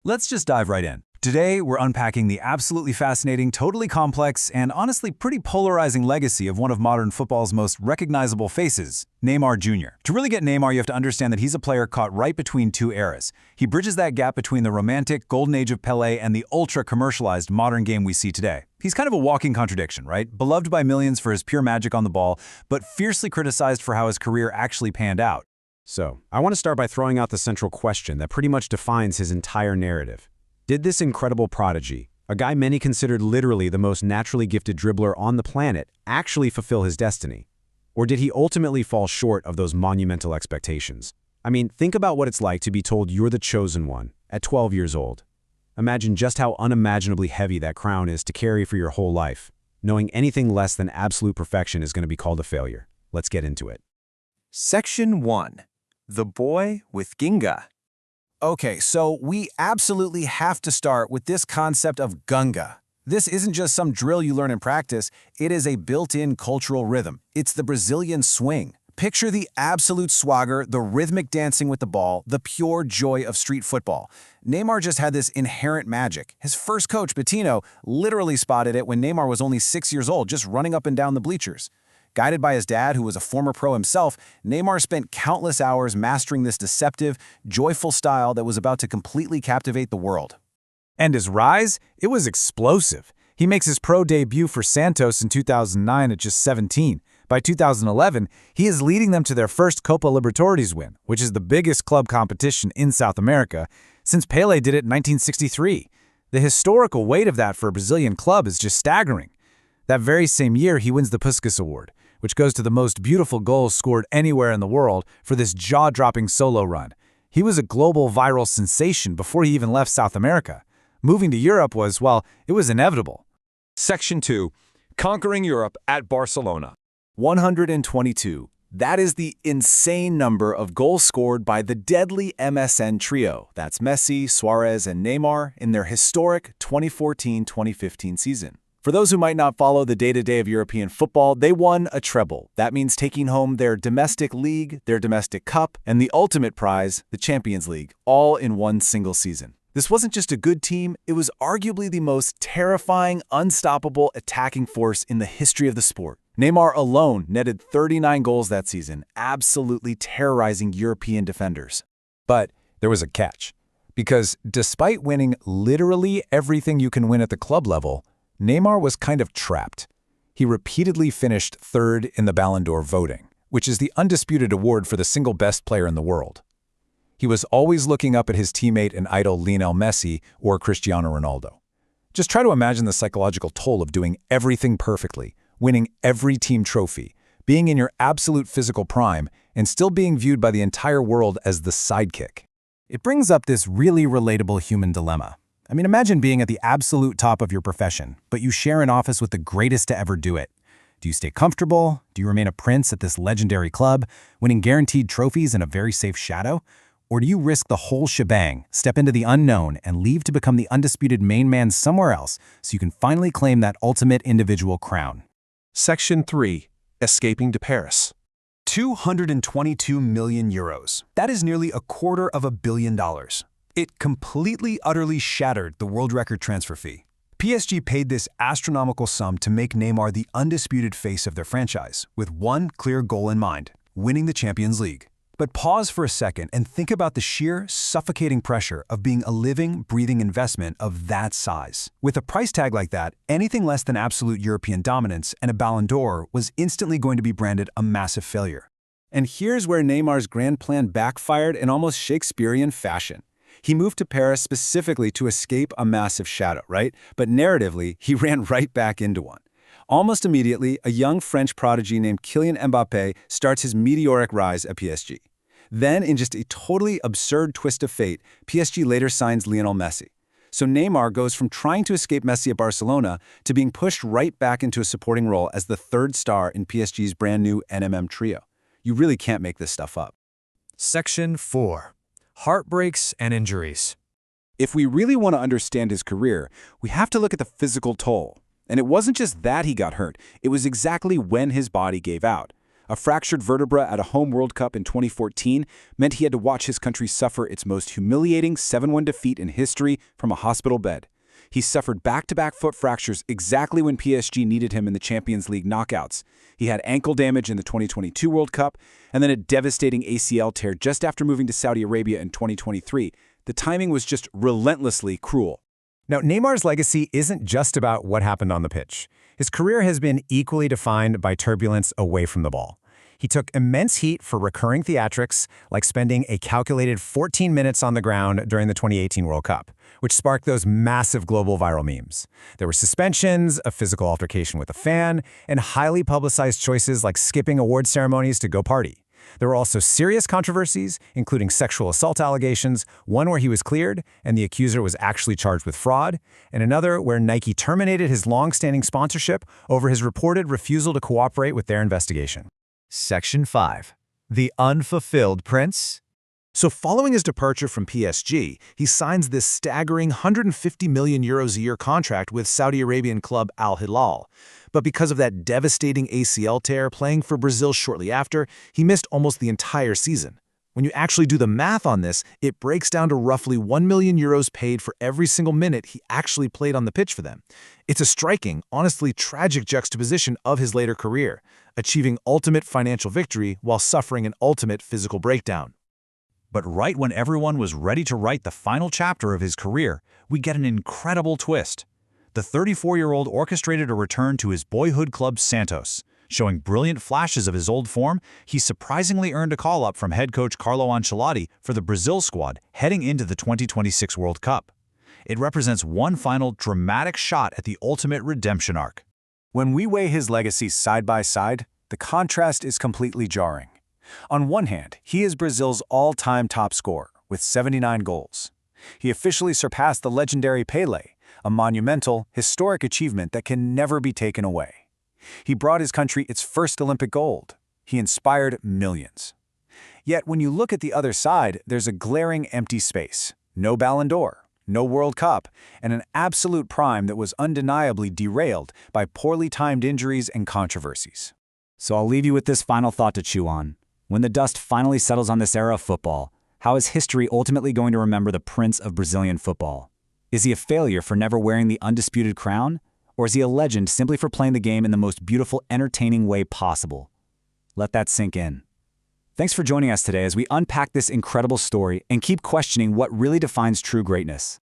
Let's just dive right in. Today, we're unpacking the absolutely fascinating, totally complex, and honestly pretty polarizing legacy of one of modern football's most recognizable faces, Neymar Jr. To really get Neymar, you have to understand that he's a player caught right between two eras. He bridges that gap between the romantic, golden age of Pelé and the ultra-commercialized modern game we see today. He's kind of a walking contradiction, right? Beloved by millions for his pure magic on the ball, but fiercely criticized for how his career actually panned out. So, I want to start by throwing out the central question that pretty much defines his entire narrative. Did this incredible prodigy, a guy many considered literally the most naturally gifted dribbler on the planet, actually fulfill his destiny? Or did he ultimately fall short of those monumental expectations? I mean, think about what it's like to be told you're the chosen one at 12 years old. Imagine just how unimaginably heavy that crown is to carry for your whole life. Knowing anything less than absolute perfection is going to be called a failure. Let's get into it. Section 1. The Boy with Ginga. Okay, so we absolutely have to start with this concept of gunga. This isn't just some drill you learn in practice, it is a built-in cultural rhythm. It's the Brazilian swing. Picture the absolute swagger, the rhythmic dancing with the ball, the pure joy of street football. Neymar just had this inherent magic. His first coach, Bettino, literally spotted it when Neymar was only 6 years old, just running up and down the bleachers. Guided by his dad, who was a former pro himself, Neymar spent countless hours mastering this deceptive, joyful style that was about to completely captivate the world. And his rise? It was explosive. He makes his pro debut for Santos in 2009 at just 17. By 2011, he is leading them to their first Copa Libertadores win, which is the biggest club competition in South America, since Pelé did it in 1963. The historical weight of that for a Brazilian club is just staggering. That very same year, he wins the Puskas Award, which goes to the most beautiful goals scored anywhere in the world for this jaw-dropping solo run. He was a global viral sensation before he even left South America. Moving to Europe was, well, it was inevitable. Section 2. Conquering Europe at Barcelona. 122. That is the insane number of goals scored by the deadly MSN trio. That's Messi, Suárez, and Neymar in their historic 2014-2015 season. For those who might not follow the day-to-day of European football, they won a treble. That means taking home their domestic league, their domestic cup, and the ultimate prize, the Champions League, all in one single season. This wasn't just a good team, it was arguably the most terrifying, unstoppable attacking force in the history of the sport. Neymar alone netted 39 goals that season, absolutely terrorizing European defenders. But there was a catch. Because despite winning literally everything you can win at the club level, Neymar was kind of trapped. He repeatedly finished third in the Ballon d'Or voting, which is the undisputed award for the single best player in the world. He was always looking up at his teammate and idol Lionel Messi or Cristiano Ronaldo. Just try to imagine the psychological toll of doing everything perfectly, winning every team trophy, being in your absolute physical prime, and still being viewed by the entire world as the sidekick. It brings up this really relatable human dilemma. I mean, imagine being at the absolute top of your profession, but you share an office with the greatest to ever do it. Do you stay comfortable? Do you remain a prince at this legendary club, winning guaranteed trophies in a very safe shadow? Or do you risk the whole shebang, step into the unknown, and leave to become the undisputed main man somewhere else so you can finally claim that ultimate individual crown? Section 3. Escaping to Paris. 222 million euros. That is nearly $250 million. It completely, utterly shattered the world record transfer fee. PSG paid this astronomical sum to make Neymar the undisputed face of their franchise, with one clear goal in mind: winning the Champions League. But pause for a second and think about the sheer, suffocating pressure of being a living, breathing investment of that size. With a price tag like that, anything less than absolute European dominance and a Ballon d'Or was instantly going to be branded a massive failure. And here's where Neymar's grand plan backfired in almost Shakespearean fashion. He moved to Paris specifically to escape a massive shadow, right? But narratively, he ran right back into one. Almost immediately, a young French prodigy named Kylian Mbappé starts his meteoric rise at PSG. Then, in just a totally absurd twist of fate, PSG later signs Lionel Messi. So Neymar goes from trying to escape Messi at Barcelona to being pushed right back into a supporting role as the third star in PSG's brand new NMM trio. You really can't make this stuff up. Section 4. Heartbreaks and injuries. If we really want to understand his career, we have to look at the physical toll. And it wasn't just that he got hurt, it was exactly when his body gave out. A fractured vertebra at a home World Cup in 2014 meant he had to watch his country suffer its most humiliating 7-1 defeat in history from a hospital bed. He suffered back-to-back foot fractures exactly when PSG needed him in the Champions League knockouts. He had ankle damage in the 2022 World Cup, and then a devastating ACL tear just after moving to Saudi Arabia in 2023. The timing was just relentlessly cruel. Now, Neymar's legacy isn't just about what happened on the pitch. His career has been equally defined by turbulence away from the ball. He took immense heat for recurring theatrics, like spending a calculated 14 minutes on the ground during the 2018 World Cup, which sparked those massive global viral memes. There were suspensions, a physical altercation with a fan, and highly publicized choices like skipping award ceremonies to go party. There were also serious controversies, including sexual assault allegations, one where he was cleared and the accuser was actually charged with fraud, and another where Nike terminated his long-standing sponsorship over his reported refusal to cooperate with their investigation. Section 5. The Unfulfilled Prince. So following his departure from PSG, he signs this staggering €150 million a year contract with Saudi Arabian club Al-Hilal. But because of that devastating ACL tear playing for Brazil shortly after, he missed almost the entire season. When you actually do the math on this, it breaks down to roughly €1 million paid for every single minute he actually played on the pitch for them. It's a striking, honestly tragic juxtaposition of his later career, achieving ultimate financial victory while suffering an ultimate physical breakdown. But right when everyone was ready to write the final chapter of his career, we get an incredible twist. The 34-year-old orchestrated a return to his boyhood club Santos. Showing brilliant flashes of his old form, he surprisingly earned a call-up from head coach Carlo Ancelotti for the Brazil squad heading into the 2026 World Cup. It represents one final dramatic shot at the ultimate redemption arc. When we weigh his legacy side by side, the contrast is completely jarring. On one hand, he is Brazil's all-time top scorer, with 79 goals. He officially surpassed the legendary Pelé, a monumental, historic achievement that can never be taken away. He brought his country its first Olympic gold. He inspired millions. Yet when you look at the other side, there's a glaring empty space. No Ballon d'Or, no World Cup, and an absolute prime that was undeniably derailed by poorly timed injuries and controversies. So I'll leave you with this final thought to chew on. When the dust finally settles on this era of football, how is history ultimately going to remember the prince of Brazilian football? Is he a failure for never wearing the undisputed crown? Or is he a legend simply for playing the game in the most beautiful, entertaining way possible? Let that sink in. Thanks for joining us today as we unpack this incredible story and keep questioning what really defines true greatness.